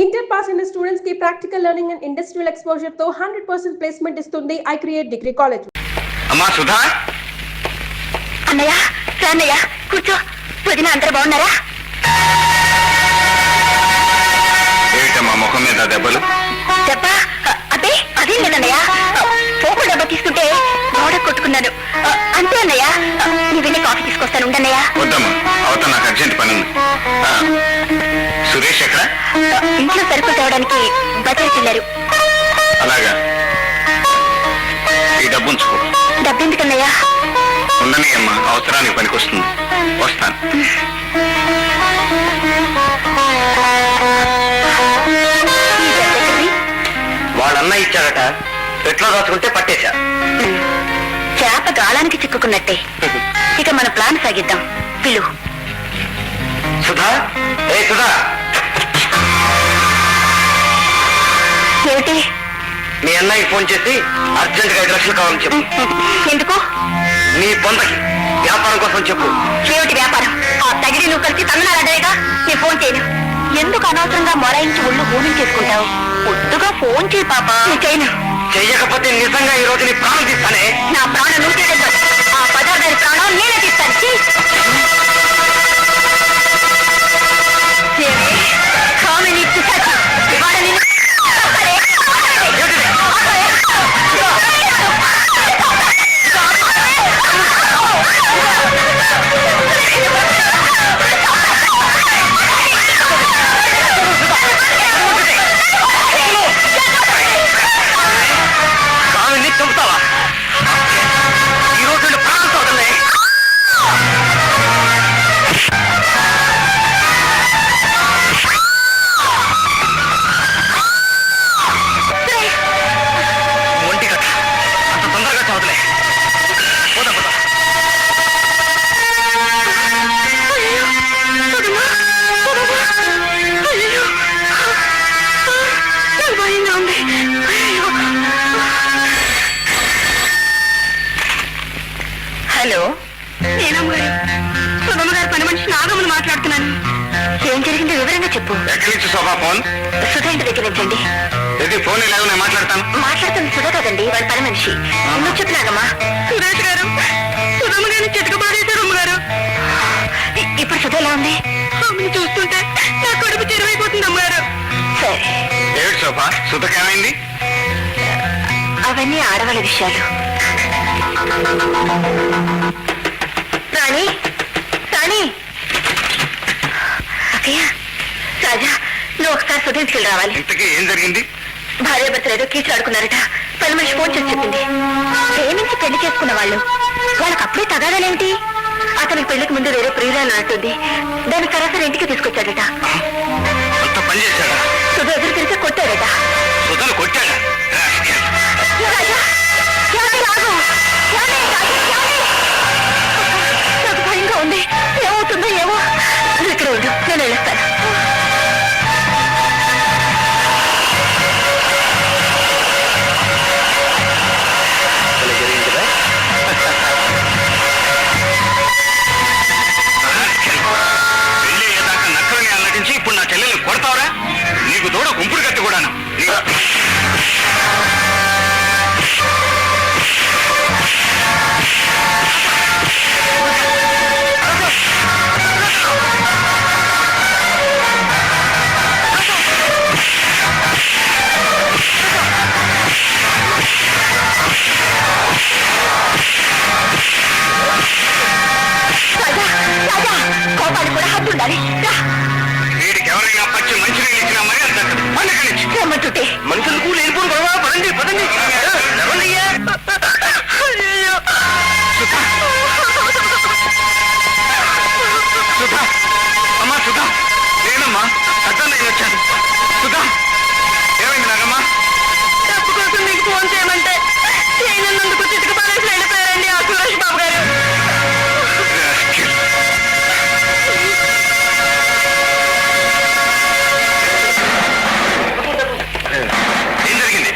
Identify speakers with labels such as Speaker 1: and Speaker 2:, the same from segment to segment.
Speaker 1: Inter pass అయిన students కి practical learning and industrial exposure తో 100% ప్లేస్మెంట్ ఇస్తుంది ఐ క్రియేట్ డిగ్రీ కాలేజ్.
Speaker 2: అమ్మా సుధా.
Speaker 3: అన్నయ్య అన్నయ్య కూర్చో. వదిన అందరూ బాగున్నారా?
Speaker 2: ఏమిటమ్మా ముఖం మీద దెబ్బలు?
Speaker 3: దెబ్బ అదే అదేం లేదన్నయ్య, పోపు డబ్బా తీసుకుంటే గోడ కొట్టుకున్నాను అంతే అన్నయ్య. నీ వెళ్ళి కాఫీ తీసుకొస్తాను ఉండన్నయ్య.
Speaker 2: వద్దమ్మా, అవతల నాకు అర్జెంట్ పని ఉంది. సురేష్ ఎక్కడ?
Speaker 3: ఇంట్లో సరుకులు తేవడానికి బజార్కి వెళ్ళారు.
Speaker 2: అలాగా, ఈ డబ్బు ఉంచుకో.
Speaker 3: డబ్బు ఎందుకన్నయ్య?
Speaker 2: ఉండని అమ్మా, అవసరానికి పనికొస్తుంది. వస్తాను. వాళ్ళన్న ఇచ్చాడట, పెట్లో దాచుకుంటే పట్టేశా.
Speaker 3: చేప గాలానికి చిక్కుకున్నట్టే. ఇక మన ప్లాన్ సాగిద్దాం. పిలు.
Speaker 2: సుధా, ఏ సుధా.
Speaker 3: ఏమిటి?
Speaker 2: మీ అన్నయ్యకి ఫోన్ చేసి అర్జెంట్ గా 5 లక్షలు కావాలని చెప్పు.
Speaker 3: ఎందుకు?
Speaker 2: నీ పొందకి వ్యాపారం కోసం చెప్పు.
Speaker 3: ఏమిటి వ్యాపారం? ఆ తగిడి నువ్వు కలిసి తమిళనాడేగా. నేను ఫోన్ చేయను. ఎందుకు అనవసరంగా మొరాయించి ఒళ్ళు హోనం చేసుకుంటావు? పొద్దుగా ఫోన్ చేయి పాప. చేయను.
Speaker 2: చెయ్యకపోతే నిజంగా ఈ రోజు నీ ప్రాణం తీస్తానే.
Speaker 3: నా ప్రాణం నువ్వు తీయలేదు. ఆ పదార్థాల ప్రాణం నేనే తీస్తాను. హలో, నేనమ్మగారు, సుధమ్మగారు పని మనిషి నాగమ్మను మాట్లాడుతున్నాను. ఏం జరిగిందో వివరంగా చెప్పు.
Speaker 2: ఎక్కడి నుంచి శోభా ఫోన్?
Speaker 3: సుధా ఇంటి దగ్గర నుంచండి.
Speaker 2: ఫోన్ ఇలాగ నేను మాట్లాడతాను.
Speaker 3: మాట్లాడుతుంది సుధా కదండి, వాళ్ళ పని మనిషి. నువ్వు చెప్తున్నానమ్మా. సురేష్ గారు, సుధమ్మ గారిని చితక బాధేశారు అమ్మగారు. ఇప్పుడు సుధ ఎలా ఉంది? ఆమెను చూస్తుంటే నా కడుపు చెరువైపోతుంది అమ్మగారు. సరే.
Speaker 2: ఏమిటి శోభా, సుధకేమైంది?
Speaker 3: అవన్నీ ఆడవాళ్ళ విషయాలు. రాణి, రాణి. అక్కయ్య, రాజా, నువ్వు ఒకసారి సుధీంచుకెళ్ళి రావాలి.
Speaker 2: ఇంతకీ ఏం జరిగింది?
Speaker 3: భార్య భర్తలు ఏదో కీచులాడుకున్నారట. పని మనిషి ఫోన్ చేసి చెప్పింది. ప్రేమించి పెళ్లి చేసుకున్న వాళ్ళు, వాళ్ళకి అప్పుడే తగాదాలేమిటి? అతనికి పెళ్లికి ముందు వేరే ప్రియురాలు అంటుంది. దాన్ని సరాసరి ఇంటికి తీసుకొచ్చాడట.
Speaker 2: అంత పని చేశాడా?
Speaker 3: సుధ ఎదురు తిరిగి కొట్టాడట.
Speaker 2: సుధను కొట్టాడా?
Speaker 3: నాకు భయంగా ఉంది. ఏమవుతుందో ఏమో. నువ్వు ఇక్కడ ఉండు, నేను వెళ్ళొస్తాను.
Speaker 2: పెళ్లి అయ్యేదాకా నక్కలని అల్లటించి ఇప్పుడు నా చెల్లెల్ని కొడతావరా? నీకు తోడ గుంపుడు కట్టి కూడాను.
Speaker 3: కోపాలు కూడా హద్దు ఉండాలి.
Speaker 2: వీడికి ఎవరైనా పచ్చి మంచినీళ్ళు ఇచ్చినా మరి అంత
Speaker 3: రమ్మంటుంటే
Speaker 2: మనుషులకు లేనిపోను గొడవ. పదండి పదండి. సుధా, అమ్మా సుధా, నేనమ్మా అర్థం నేను వచ్చాను. సుధా, ఏమైంది నాగమ్మా?
Speaker 3: డబ్బు కోసం మీకు ఫోన్ చేయమంటే చేయనందుకు చిటిక పడేసి వెళ్ళిపోయారండి ఆ సురేష్ బాబు గారు.
Speaker 2: ఏం జరిగింది?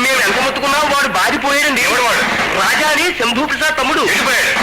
Speaker 4: మేము ఎంత మొత్తుకున్నా వాడు బారిపోయాడండి.
Speaker 2: ఎవడు వాడు?
Speaker 4: రాజా అని శంభూప్రసాద్ తమ్ముడు.
Speaker 2: వెళ్ళిపోయాడు.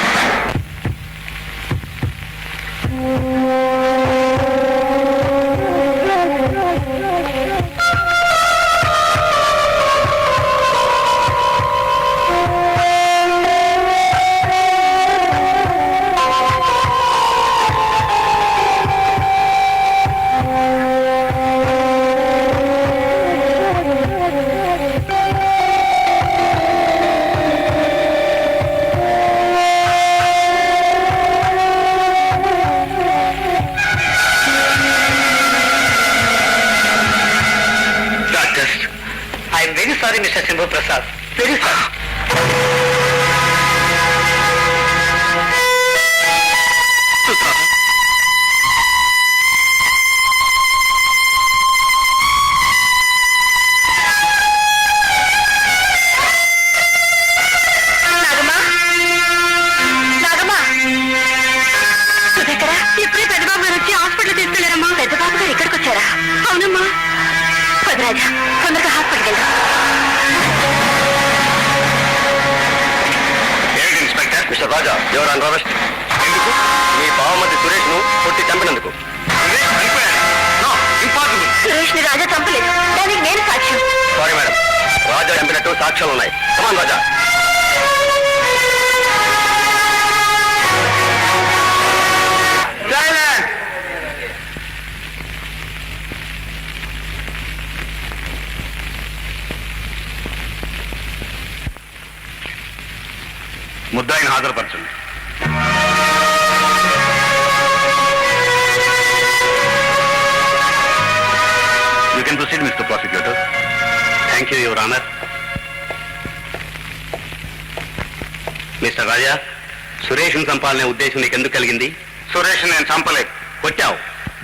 Speaker 4: Sorry mister Shambhu Prasad, very sorry.
Speaker 3: Nagamma, Nagamma, సుధక్కరా, ఇప్పుడే పెద్దబాబు గారు వచ్చి హాస్పిటల్ తీసుకెళ్లారమ్మా. పెద్దబాబు గారు ఇక్కడికి వచ్చారా? అవునమ్మా. పదరాజా, తొందరగా హాస్పిటల్కి వెళ్దాం.
Speaker 2: ఏమిటి inspector?
Speaker 4: Mister Raja, your under arrest. ఎందుకు? మీ బావమతి సురేష్ ను కొట్టి చంపినందుకు.
Speaker 3: సురేష్ ని రాజా చంపలేదు, దానికి నేను సాక్ష్యం.
Speaker 4: సారీ మేడం, రాజా చంపినట్టు సాక్ష్యాలు ఉన్నాయి. కమాన్ రాజా.
Speaker 2: ముద్దాయిని హాజరుపరచండి. You can proceed mister prosecutor.
Speaker 4: Thank you your honour. Mister Raja, సురేష్ను చంపాలనే ఉద్దేశం నీకు ఎందుకు కలిగింది?
Speaker 2: సురేష్ నేను చంపలేదు.
Speaker 4: కొట్టావు,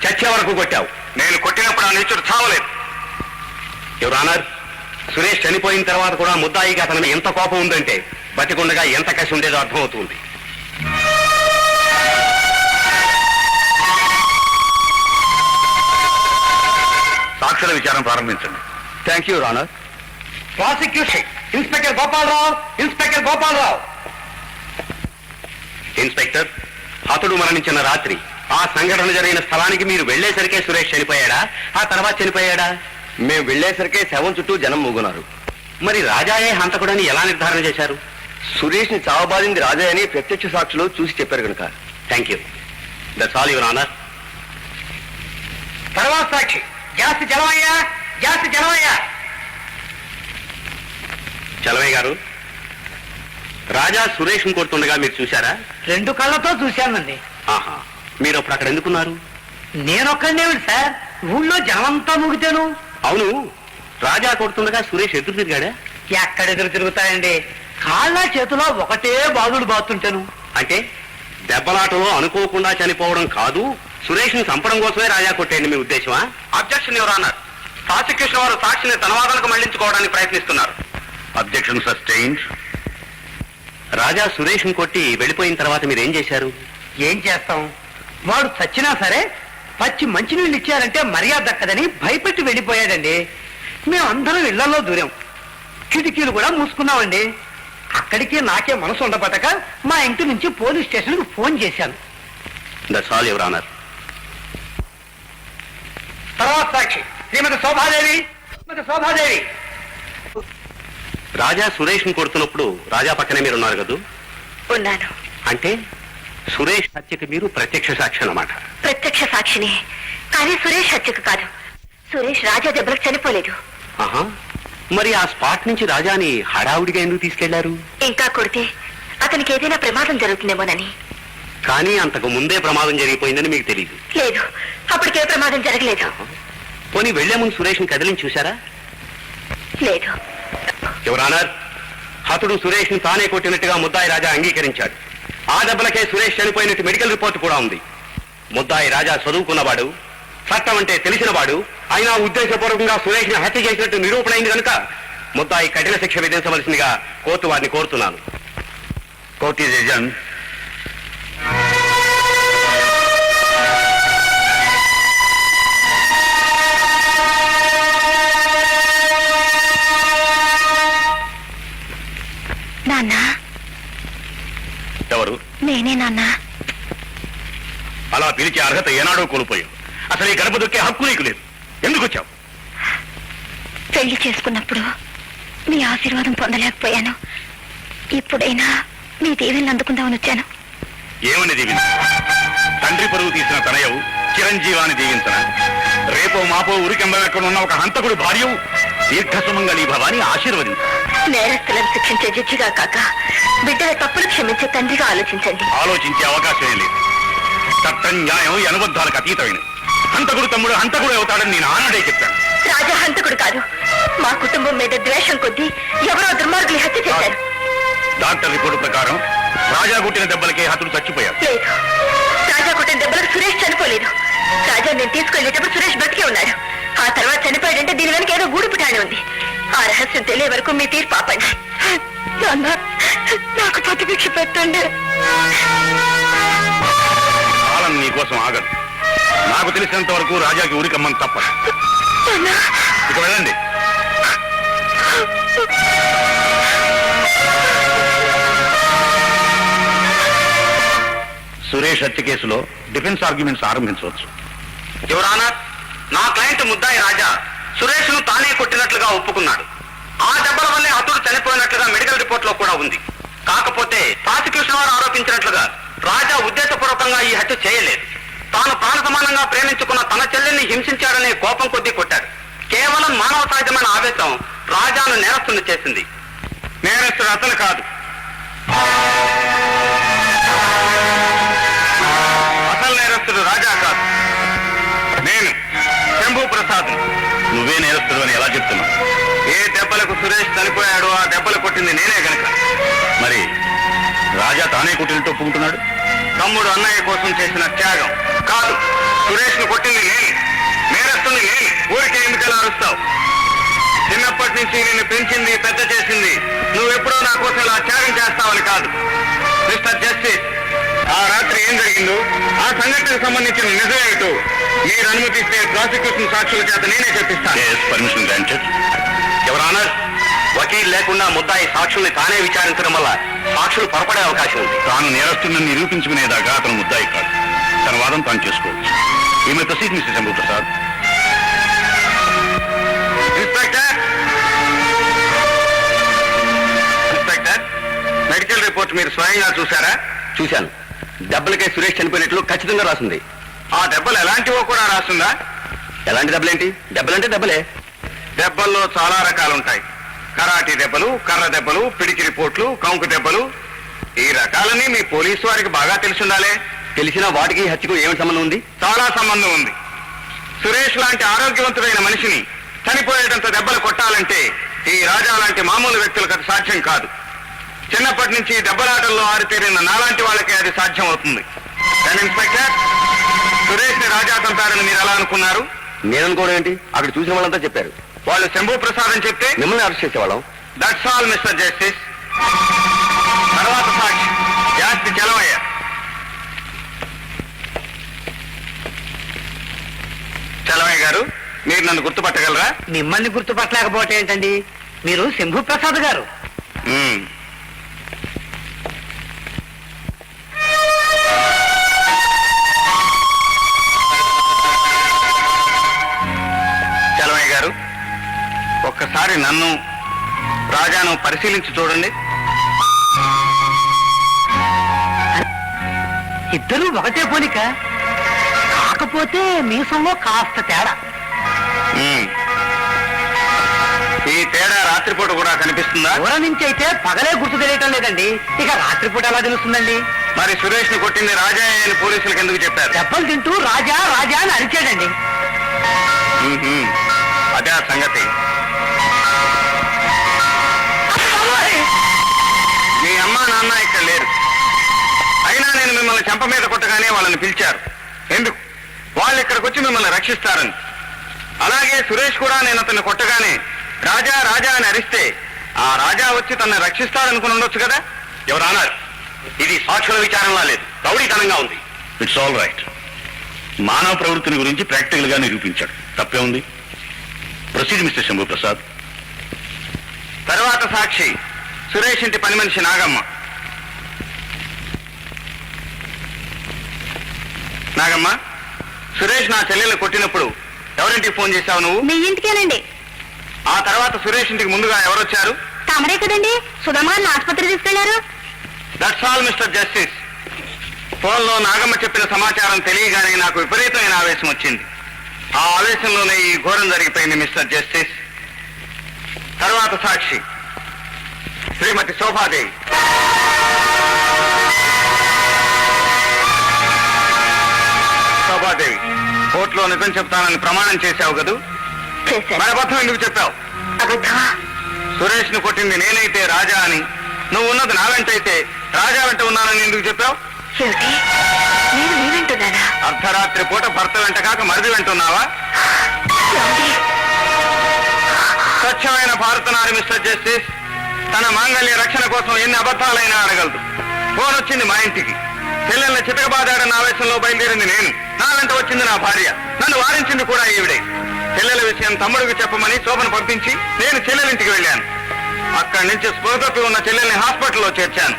Speaker 4: చచ్చే వరకు కొట్టావు.
Speaker 2: నేను కొట్టినప్పుడు ఆ నీచుడు చావలేదు.
Speaker 4: యువర్ ఆనర్, సురేష్ చనిపోయిన తర్వాత కూడా ముద్దాయికి అతని మీద ఎంత కోపం ఉందంటే బతికుండగా ఎంత కసి ఉండేదో అర్థమవుతుంది.
Speaker 2: సాక్షుల విచారం ప్రారంభించండి.
Speaker 4: Thank you your honour. Prosecution inspector Gopalarao, inspector Gopalarao. Inspector, హతుడు మరణించిన రాత్రి ఆ సంఘటన జరిగిన స్థలానికి మీరు వెళ్లేసరికే సురేష్ చనిపోయాడా, ఆ తర్వాత చనిపోయాడా? మేము వెళ్లేసరికే శవం చుట్టూ జనం మూగున్నారు. మరి రాజాయే హంతకుడని ఎలా నిర్ధారణ చేశారు? సురేష్ ని చావబాదింది రాజా అని ప్రత్యక్ష సాక్షులు చూసి చెప్పారు కనుక. Thank you. That's all your honour.
Speaker 5: తర్వాత సాక్షి జాస్తి జలమయ్యా, జాస్తి జలమయ్యా.
Speaker 4: చలవయ్య గారు, రాజా సురేష్ ని కొడుతుండగా మీరు చూశారా?
Speaker 5: 2 కళ్ళతో చూశానండి.
Speaker 4: ఆహా, మీరు అప్పుడు అక్కడ ఎందుకున్నారు?
Speaker 5: నేనొక్కడేమిటి సార్, ఊళ్ళో జనమంతా ముగితేను.
Speaker 4: అవును, రాజా కొడుతుండగా సురేష్ ఎదురు తిరిగాడా?
Speaker 5: ఎక్కడ ఎదురు తిరుగుతాయండి, కాళ్ళ చేతిలో ఒకటే బాదుడు బాతుంటాను.
Speaker 4: అంటే దెబ్బలాటలో అనుకోకుండా చనిపోవడం కాదు, సురేష్ ని చంపడం కోసమే రాజా కొట్టేయండి మీ ఉద్దేశమా?
Speaker 2: Objection your honour. ప్రాసిక్యూషన్ వారు సాక్షిని తన వాదనకు మళ్లించుకోవడానికి ప్రయత్నిస్తున్నారు. Objection sustained.
Speaker 4: రాజా సురేష్ ని కొట్టి వెళ్ళిపోయిన తర్వాత మీరేం చేశారు?
Speaker 5: ఏం చేస్తాం, వాడు చచ్చినా సరే పచ్చి మంచినీళ్ళు ఇచ్చారంటే మర్యాద దక్కదని భయపెట్టి వెళ్ళిపోయాడండి. మేమందరం ఇళ్లలో దూరాం, కిటికీలు కూడా మూసుకున్నామండి. అక్కడికి నాకే మనసు ఉండబట్టక మా ఇంటి నుంచి పోలీస్ స్టేషన్కి ఫోన్ చేశాను.
Speaker 4: That's all your honour.
Speaker 5: తర్వాత సాక్షి శ్రీమతి శోభాదేవి. శ్రీమతి శోభాదేవి,
Speaker 4: రాజా సురేష్ ని కొడుతున్నప్పుడు రాజా పక్కనే మీరు ఉన్నారు కదూ?
Speaker 3: ఉన్నాను.
Speaker 4: అంటే సురేష్ హత్యకి మీరు ప్రత్యక్ష సాక్షి అన్నమాట.
Speaker 3: ప్రత్యక్ష సాక్షిని, కానీ సురేష్ హత్యకు కాదు. సురేష్ రాజా దెబ్బలకు చనిపోలేదు.
Speaker 4: ఆహా, మరి ఆ స్పాట్ నుంచి రాజాని హడావుడిగా ఎందుకు తీసుకెళ్లారు?
Speaker 3: ఇంకా కొడితే అతనికి ఏదైనా ప్రమాదం జరుగుతుందేమోనని.
Speaker 4: కానీ అంతకు ముందే ప్రమాదం జరిగిపోయిందని మీకు తెలియదు?
Speaker 3: లేదు, అప్పటికే ప్రమాదం జరగలేదు.
Speaker 4: పోనీ వెళ్లే ముందు సురేష్ ని కదిలించి చూశారా?
Speaker 3: లేదు.
Speaker 4: యువర్ ఆనర్, హతుడు సురేష్ ని తానే కొట్టినట్టుగా ముద్దాయి రాజా అంగీకరించాడు. ఆ దెబ్బలకే సురేష్ చనిపోయినట్టు మెడికల్ రిపోర్ట్ కూడా ఉంది. ముద్దాయి రాజా చదువుకున్నవాడు, చట్టం అంటే తెలిసినవాడు, అయినా ఉద్దేశపూర్వకంగా సురేష్ ని హత్య చేసినట్టు నిరూపణ అయింది కనుక ముద్దాయి కఠిన శిక్ష విధించవలసిందిగా కోర్టు వారిని కోరుతున్నాను.
Speaker 2: కోర్ట్ ఈజ్ ఎజన్.
Speaker 3: నాన్న,
Speaker 2: ఎవరు?
Speaker 3: నేనే నాన్న.
Speaker 2: అలా పిలిచే అర్హత ఏనాడో కోల్పోయావు. అసలు ఈ గడప దొక్కే హక్కు నీకు లేదు. ఎందుకు వచ్చావు?
Speaker 3: పెళ్లి చేసుకున్నప్పుడు మీ ఆశీర్వాదం పొందలేకపోయాను. ఇప్పుడైనా మీ దీవెనలు అందుకుందామని వచ్చాను.
Speaker 2: ఏమని దీవించ? తండ్రి పరువు తీసిన తనయవు చిరంజీవాన్ని దీవించన? రేపో మాపో ఉరికెంబెక్కడ ఉన్న ఒక హంతకుడు భార్యవు దీర్ఘసుమంగళీ భవాని ఆశీర్వదించు.
Speaker 3: నేరస్తులను శిక్షించే జడ్జిగా కాక బిడ్డల తప్పులు క్షమించే తండ్రిగా ఆలోచించండి.
Speaker 2: ఆలోచించే అవకాశమే లేదు. చట్టం న్యాయం ఈ అనుబద్ధాలకు అతీతమైనది. హంతకుడు తమ్ముడు హంతకుడు అవుతాడని నేను ఆనాడే చెప్పాను.
Speaker 3: రాజా హంతకుడు కాదు. మా కుటుంబం మీద ద్వేషం కొద్దీ ఎవరో దుర్మార్గులు హత్య చేశారు.
Speaker 2: డాక్టర్ రిపోర్టు ప్రకారం రాజా కొట్టిన దెబ్బలకే హతుడు చచ్చిపోయాడు.
Speaker 3: లేదు, రాజా కొట్టిన దెబ్బలకు సురేష్ చనిపోలేదు. రాజా నేను తీసుకెళ్లేటప్పుడు సురేష్ బతికే ఉన్నాడు. ఆ తర్వాత చనిపోయాడంటే దీని వెనక ఏదో గూడుపుటానే ఉంది. ఆ రహస్యం తెలియ వరకు మీ తీర్పు ఆపండి. నాకు ప్రతిభిక్ష పెట్టండి.
Speaker 2: కాలం నీకోసం ఆగదు. నాకు తెలిసినంత వరకు రాజాకి ఊరికమ్మని తప్పదు. ఇక వెళ్ళండి. సురేష్ హత్య కేసులో డిఫెన్స్ ఆర్గ్యుమెంట్స్ ఆరంభించవచ్చు.
Speaker 4: యువరానా, నా క్లయింట్ ముద్దాయి రాజా సురేష్ ను తానే కొట్టినట్లుగా ఒప్పుకున్నాడు. ఆ దెబ్బల వల్లే హతుడు చనిపోయినట్లుగా మెడికల్ రిపోర్ట్ లో కూడా ఉంది. కాకపోతే ప్రాసిక్యూషన్ వారు ఆరోపించినట్లుగా రాజా ఉద్దేశపూర్వకంగా ఈ హత్య చేయలేదు. తాను ప్రాణ సమానంగా ప్రేమించుకున్న తన చెల్లెల్ని హింసించాడనే కోపం కొద్దీ కొట్టాడు. కేవలం మానవ సహజమైన ఆవేశం రాజాను నేరస్తుని చేసింది. నేరస్తుడు అతను కాదు, అసలు నేరస్తుడు రాజా కాదు, నేను శంభు ప్రసాద్.
Speaker 2: నువ్వే నేరస్తుడు అని ఎలా చెప్తున్నావు?
Speaker 4: ఏ దెబ్బలకు సురేష్ చనిపోయాడో ఆ దెబ్బలు కొట్టింది నేనే గనక.
Speaker 2: మరి రాజా తానే కొట్టినట్టు ఒప్పుకుంటున్నాడు.
Speaker 4: తమ్ముడు అన్నయ్య కోసం చేసిన త్యాగం కాదు. సురేష్ ను కొట్టింది నేను, నేరస్తుని నేను. ఊరికే ఎందుకలా అరుస్తావు? చిన్నప్పటి నుంచి నిన్ను పెంచింది, పెద్ద చేసింది నువ్వెప్పుడో నా కోసం ఇలా త్యాగం చేస్తావని కాదు. మిస్టర్ జస్టిస్, ఆ రాత్రి ఏం జరిగిందో, ఆ సంఘటనకు సంబంధించిన నిజమేమిటో మీరు అనుమతిస్తే ప్రాసిక్యూషన్ సాక్షుల చేత నేనే చెప్పిస్తాను.
Speaker 2: Permission granted.
Speaker 4: ఎవరన్నా వకీల్ లేకుండా ముద్దాయి సాక్షుల్ని తానే విచారించడం వల్ల సాక్షులు పొరపడే అవకాశం ఉంది.
Speaker 2: తాను నేరస్తుని నిరూపించుకునేదాకా అతను ముద్దాయి కాదు. తన వాదం తాను చేసుకోవచ్చు. ఈమె proceed mister Shambhu Prasad.
Speaker 4: Inspector, inspector, medical report మీరు స్వయంగా చూసారా? చూశాను. దెబ్బలకే సురేష్ చనిపోయినట్లు ఖచ్చితంగా రాసింది. ఆ దెబ్బలు ఎలాంటివో కూడా రాస్తుందా? ఎలాంటి దెబ్బలేంటి? దెబ్బలంటే దెబ్బలే. దెబ్బల్లో చాలా రకాలుంటాయి. కరాటీ దెబ్బలు, కర్ర దెబ్బలు, పిడికిరి పోట్లు, కంకు దెబ్బలు. ఈ రకాలని మీ పోలీసు వారికి బాగా తెలిసిండాలే. తెలిసిన వాటికి హత్యకు ఏమిటి సంబంధం ఉంది? చాలా సంబంధం ఉంది. సురేష్ లాంటి ఆరోగ్యవంతుడైన మనిషిని చనిపోయేటంత దెబ్బలు కొట్టాలంటే ఈ రాజా లాంటి మామూలు వ్యక్తులకు అది సాధ్యం కాదు. చిన్నప్పటి నుంచి దెబ్బలాటల్లో ఆరితేరిన నాలాంటి వాళ్ళకే అది సాధ్యం అవుతుంది. ఇన్స్పెక్టర్, సురేష్ ని రాజా చంపారని మీరు ఎలా అనుకున్నారు? నేను అనుకోవడం ఏంటి? అక్కడ చూసిన వాళ్ళంతా చెప్పారు. వాళ్ళు శంభు ప్రసాద్ అని చెప్తే మిమ్మల్ని అరెస్ట్ చేసేవాళ్ళం. That's all mister justice. తర్వాత సాక్షి జాస్తి చలమయ్య. చలమయ్య గారు, మీరు నన్ను గుర్తుపట్టగలరా?
Speaker 5: మిమ్మల్ని గుర్తుపట్టలేకపోవటం ఏంటండి? మీరు శంభు ప్రసాద్ గారు.
Speaker 4: చలమయ్య గారు, ఒక్కసారి నన్ను రాజాను పరిశీలించి చూడండి.
Speaker 5: ఇద్దరూ ఒకటే పోలిక, కాకపోతే మీసంలో కాస్త తేడా.
Speaker 4: ఈ తేడా రాత్రిపూట కూడా కనిపిస్తుందా?
Speaker 5: దూరం నుంచి అయితే పగలే గుర్తు తెలియటం లేదండి, ఇక రాత్రిపూట ఎలా తెలుస్తుందండి?
Speaker 4: మరి సురేష్ ను కొట్టింది రాజా అని పోలీసులకు ఎందుకు చెప్పారు?
Speaker 5: దెబ్బలు తింటూ రాజా రాజా అని అరిచాడండి.
Speaker 4: అదే ఆ సంగతి. మీ అమ్మా నాన్న ఇక్కడ లేరు. అయినా నేను మిమ్మల్ని చెంప మీద కొట్టగానే వాళ్ళని పిలిచారు. ఎందుకు? వాళ్ళు ఇక్కడికి వచ్చి మిమ్మల్ని రక్షిస్తారని. అలాగే సురేష్ కూడా నేను అతన్ని కొట్టగానే రాజా రాజా అని అరిస్తే ఆ రాజా వచ్చి తనని రక్షిస్తాడనుకుని ఉండొచ్చు కదా. ఎవరన్నారు? ఇది సాక్షుల విచారంలా లేదు, రౌడీతనంగా ఉంది.
Speaker 2: It's all right. మానవ ప్రవృత్తిని గురించి ప్రాక్టికల్ గా నిరూపించాడు. తప్పే ఉంది. Proceed mister Shambhu Prasad.
Speaker 4: తర్వాత సాక్షి సురేష్ ఇంటి పని మనిషి నాగమ్మ. నాగమ్మ, సురేష్ నా చెల్లెల్ని కొట్టినప్పుడు ఎవరింటికి ఫోన్ చేశావు నువ్వు?
Speaker 3: మీ ఇంటికేనండి.
Speaker 4: ఆ తర్వాత సురేష్ ఇంటికి ముందుగా ఎవరొచ్చారు?
Speaker 3: తమరే కదండి సుధమ్మ ఆసుపత్రి తీసుకెళ్లారు.
Speaker 4: That's all mister justice. ఫోన్లో నాగమ్మ చెప్పిన సమాచారం తెలియగానే నాకు విపరీతమైన ఆవేశం వచ్చింది. ఆ ఆవేశంలోనే ఈ ఘోరం జరిగిపోయింది మిస్టర్ జస్టిస్. తర్వాత సాక్షి శ్రీమతి శోభాదేవి. శోభాదేవి, కోర్టులో నిజం చెప్తానని ప్రమాణం చేశావు కదూ?
Speaker 3: చేశారు.
Speaker 2: మరి అబద్ధం ఎందుకు చెప్పావు?
Speaker 3: అబద్ధమా?
Speaker 2: సురేష్ ను కొట్టింది నేనైతే రాజా అని, నువ్వు ఉన్నది నా వెంట అయితే రాజా వెంట ఉన్నానని ఎందుకు చెప్పావు?
Speaker 3: ఏమిటి, నేను నీ వింటున్నానా?
Speaker 2: అర్ధరాత్రి పూట భర్త వెంట కాక మరిది వెంటున్నావా?
Speaker 3: ఏమిటి?
Speaker 2: స్వచ్ఛమైన భారత నారి మిస్టర్ జస్టిస్ తన మాంగళ్య రక్షణ కోసం ఎన్ని అబద్ధాలైనా అడగలదు. ఫోన్ వచ్చింది మా ఇంటికి. చెల్లెల్ని చితకబాదాడన్న ఆవేశంలో బయలుదేరింది నేను. నా వెంట వచ్చింది నా భార్య. నన్ను వారించింది కూడా ఈవిడే. చెల్లెల విషయం తమ్ముడికి చెప్పమని శోభను పంపించి నేను చెల్లెలింటికి వెళ్ళాను. అక్కడి నుంచి స్పృహతప్పి ఉన్న చెల్లెల్ని హాస్పిటల్లో చేర్చాను.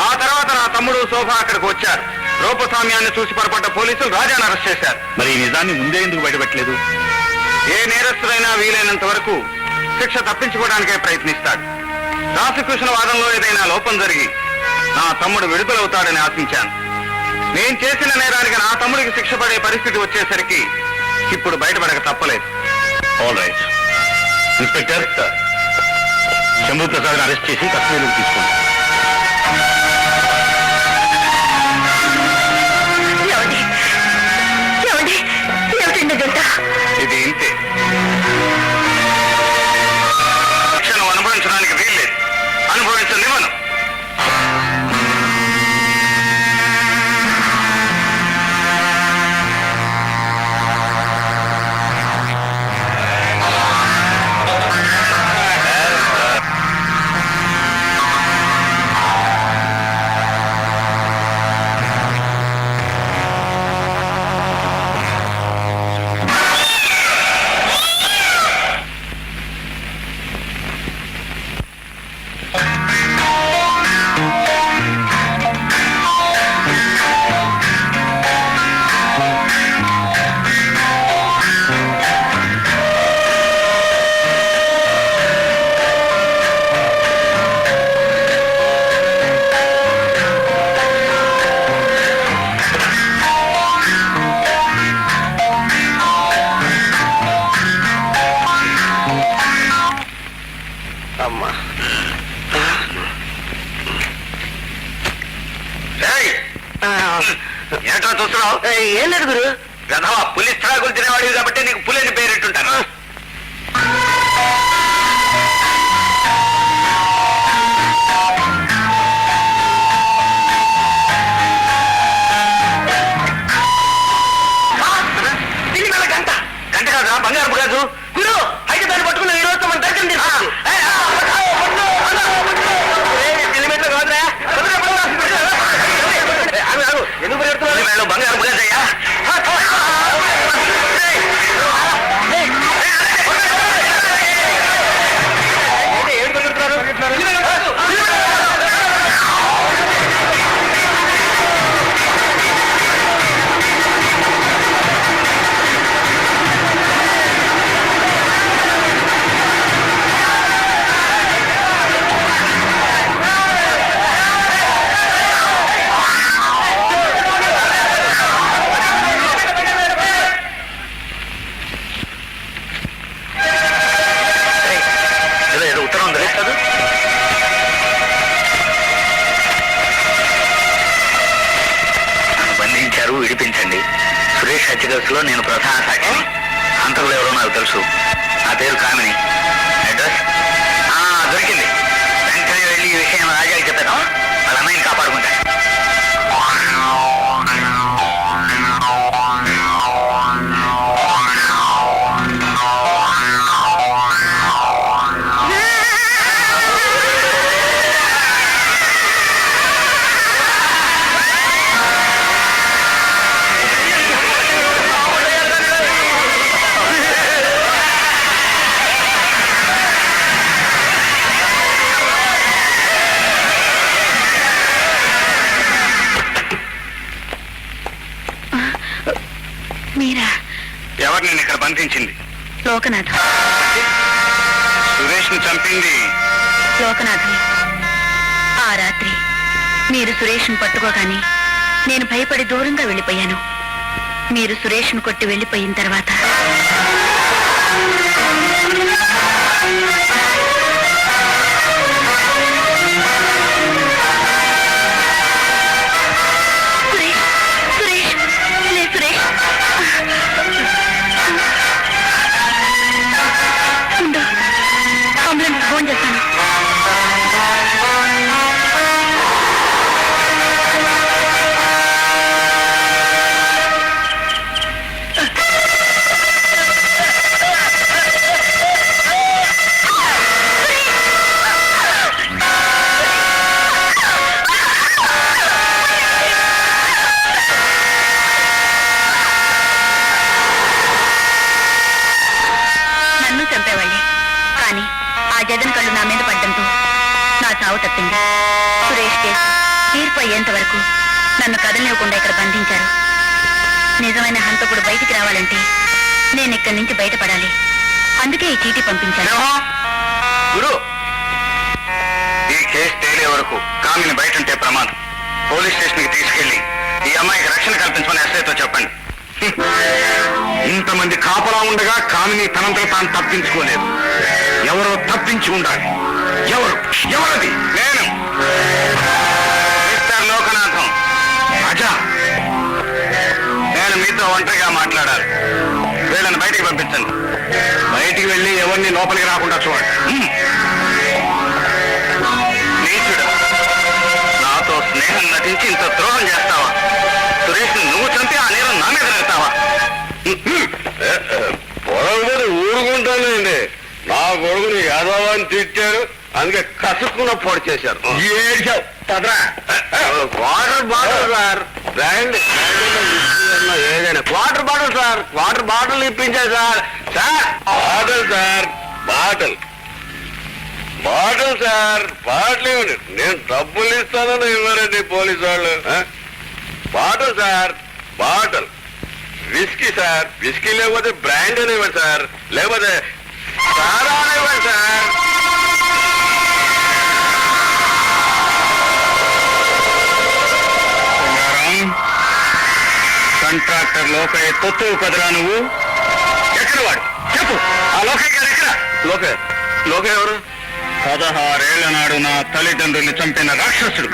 Speaker 2: ఆ తర్వాత నా తమ్ముడు శోభ అక్కడికి వచ్చారు. రూపస్వామ్యాన్ని చూసి పొరపడ్డ పోలీసులు రాజాను అరెస్ట్ చేశారు. మరి ఈ నిజాన్ని ముందే ఎందుకు బయటపెట్టలేదు? ఏ నేరస్తుడైనా వీలైనంత వరకు శిక్ష తప్పించుకోవడానికే ప్రయత్నిస్తాడు. ప్రాసిక్యూషన్ వాదంలో ఏదైనా లోపం జరిగి నా తమ్ముడు విడుదలవుతాడని ఆశించాను. నేను చేసిన నేరానికి నా తమ్ముడికి శిక్ష పడే పరిస్థితి వచ్చేసరికి ఇప్పుడు బయటపడక తప్పలేదు. All right inspector, Shambhu Prasad arrest చేసి కస్టడీలోకి తీసుకోండి. ఇది ఇంతే. శిక్షను అనుభవించడానికి వీల్లేదు. అనుభవించనివ్వను. ఏంటో చూస్తున్నావు?
Speaker 5: ఏం లేదు గురు.
Speaker 2: గధవా, పులి స్థలాగులు తినేవాడివి కాబట్టి నీకు పులిని పేరెట్టుంటాను. గంట గంట కాదు, బంగారు కాదు గురు. అయితే దాన్ని పట్టుకున్న ఈ రోజు మన దర్శనం తీసుకోవచ్చు. ఎందుకు పెడుతున్నాను? బంగారు అయ్యా. విడిపించండి. సురేష్ హత్య కేసులో నేను ప్రధాన సాక్షిని. హంతకులు ఎవరో నాకు తెలుసు. నా పేరు కామిని. అడ్రస్ దొరికింది. వెంటనే వెళ్ళి ఈ విషయం రాజాకి చెప్పాను. వాళ్ళ అమ్మాయిని కాపాడుకుంటాను.
Speaker 3: మీరా?
Speaker 2: ఎవరు నేను ఇక్కడ బంధించింది?
Speaker 3: లోకనాథ్.
Speaker 2: సురేష్ ని చంపింది
Speaker 3: లోకనాథ్. ఆ రాత్రి మీరు సురేష్ ను పట్టుకోగానే నేను భయపడి దూరంగా వెళ్ళిపోయాను. మీరు సురేష్ ను కొట్టి వెళ్ళిపోయిన తర్వాత జగన్ కళ్ళు నా మీద పడ్డంతో నా చావు తప్పింది. సురేష్ కేసు తీర్పు అయ్యేంత వరకు నన్ను కదలనివ్వకుండా ఇక్కడ బంధించారు. నిజమైన హంతకుడు బయటికి రావాలంటే నేను ఇక్కడి నుంచి బయటపడాలి. అందుకే ఈ చీటీ పంపించాను.
Speaker 2: గురు, ఈ కేసు తేలే వరకు కామిని బయట ఉంటే ప్రమాదం. పోలీస్ స్టేషన్ కి తీసుకెళ్లి ఈ అమ్మాయికి రక్షణ కల్పించమని ఎస్ఐతో చెప్పండి. ఇంతమంది కాపలా ఉండగా కామిని తనంతట తాను తప్పించుకోలేదు. ఎవరో తప్పించి ఉండాలి. ఎవరది? నేను, మిస్టర్ లోకనాథం. రాజా, నేను మీతో ఒంటరిగా మాట్లాడాలి. వీళ్ళని బయటికి పంపించండి. బయటికి వెళ్ళి ఎవరిని లోపలికి రాకుండా చూడండి. నీచుడు, నాతో స్నేహం నటించి ఇంత ద్రోహం చేస్తావా? సురేష్ నువ్వు చంపి ఆ నేరం నా మీద పెడతావా? పొలం మీద ఊరుకుంటానండి. నా కొడుకుని యాదవాన్ని తిట్టారు, అందుకే కసుక్కున్న పొడి చేశారు. వాటర్ బాటిల్ సార్, ఏదైనా water bottle sir, water bottle ఇప్పించారు sir. Bottle sir, bottle sir, bottle ఇవ్వండి. నేను డబ్బులు ఇస్తానని ఇవ్వరండి పోలీసు వాళ్ళు. Bottle sir, bottle. Whisky sir, whisky లేకపోతే బ్రాండ్ అని ఇవ్వండి సార్, లేకపోతే సారా అని ఇవ్వండి సార్. కాంట్రాక్టర్ లోకయ్య తొత్తు కదరా నువ్వు? ఎక్కడ వాడు? చెప్పు. ఆ లోకయ్య గారు ఎక్కడ? లోకయ్య ఎవరు? 16 ఏళ్ల నాడు నా తల్లిదండ్రుల్ని చంపిన రాక్షసుడు.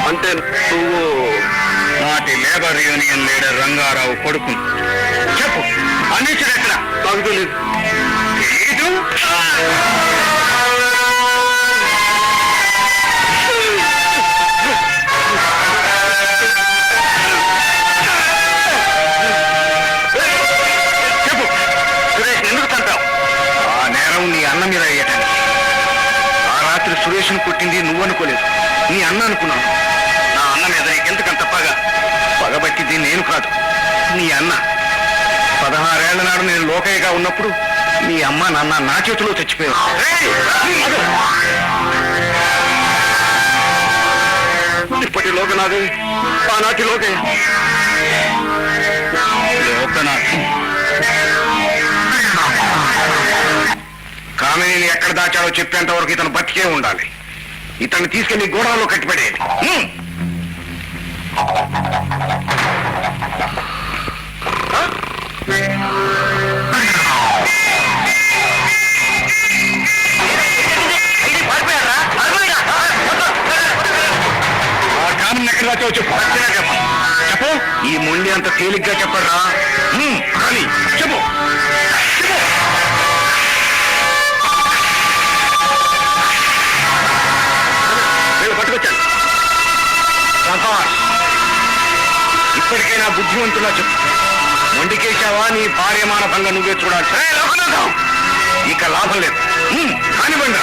Speaker 2: అంటే నువ్వు నాటి లేబర్ యూనియన్ లీడర్ రంగారావు కొడుకు. చెప్పు, అన్నించుడు ఎక్కడ? నాకు తెలీదు. చెప్పు, సురేష్ ఎందుకు చంపావు? ఆ నేరం నీ అన్న మీద అయ్యటానికి. ఆ రాత్రి సురేష్ను కొట్టింది నువ్వు అనుకోలేదు, నీ అన్న అనుకున్నాను. నా అన్న మీద నీకెందుకంత పగబట్టింది నేను కాదు, నీ అన్న. 16 ఏళ్ల నాడు నేను లోకయ్యగా ఉన్నప్పుడు నీ అమ్మ నాన్న నా చేతిలో చచ్చిపోయారు. ఇప్పటి లోకనాథ్, ఆనాటి లోకయ్య. లోకనాథ్ కామిని ఎక్కడ దాచాడో చెప్పేంత వరకు ఇతను బతికే ఉండాలి. ఇతన్ని తీసుకెళ్లి గోడలో కట్టిపడేది. కామిని ఎక్కడ దాచావో చెప్పు. చెప్పు. ఈ మొండి అంత తేలిగ్గా చెప్పరా? కానీ చెప్పు. పట్టుకొచ్చాను. ఇప్పటికైనా బుద్ధివంతులా చెప్పు. మొండికేశావా? నీ భార్యమాన భంగం నువ్వే చూడాలి. ఇక లాభం లేదు. కానివ్వండి.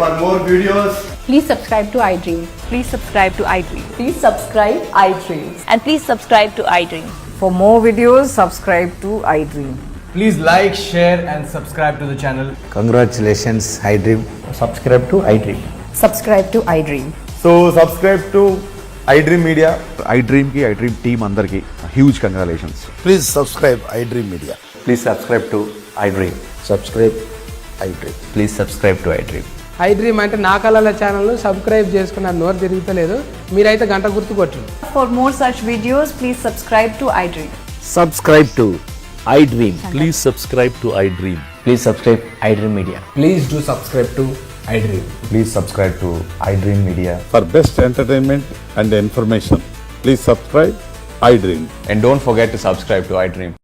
Speaker 6: For more videos,
Speaker 3: Please subscribe to iDream. Please subscribe to iDream. Please subscribe iDream. And please subscribe to iDream.
Speaker 7: For more videos, subscribe to iDream.
Speaker 6: please like, share and subscribe to the channel.
Speaker 8: Congratulations, iDream.
Speaker 6: Subscribe to iDream.
Speaker 7: Subscribe to iDream.
Speaker 6: So subscribe to iDream Media.
Speaker 9: iDream ki iDream team అందరికి huge congratulations.
Speaker 8: Please subscribe iDream Media.
Speaker 4: Please subscribe to iDream.
Speaker 8: Subscribe iDream.
Speaker 4: Please subscribe to iDream.
Speaker 10: iDream అంటే నా కళల ఛానల్ను subscribe చేసుకున్న నోరు తిరుగుతలేదు, మీరైతే గంట గుర్తు కొట్టండి.
Speaker 7: For more such videos, please subscribe to iDream.
Speaker 8: Subscribe to iDream.
Speaker 9: Please subscribe to iDream.
Speaker 4: Please subscribe iDream Media.
Speaker 6: Please do subscribe to iDream.
Speaker 9: Please subscribe to iDream Media.
Speaker 11: For best entertainment and information, please subscribe iDream.
Speaker 9: And don't forget to subscribe to iDream.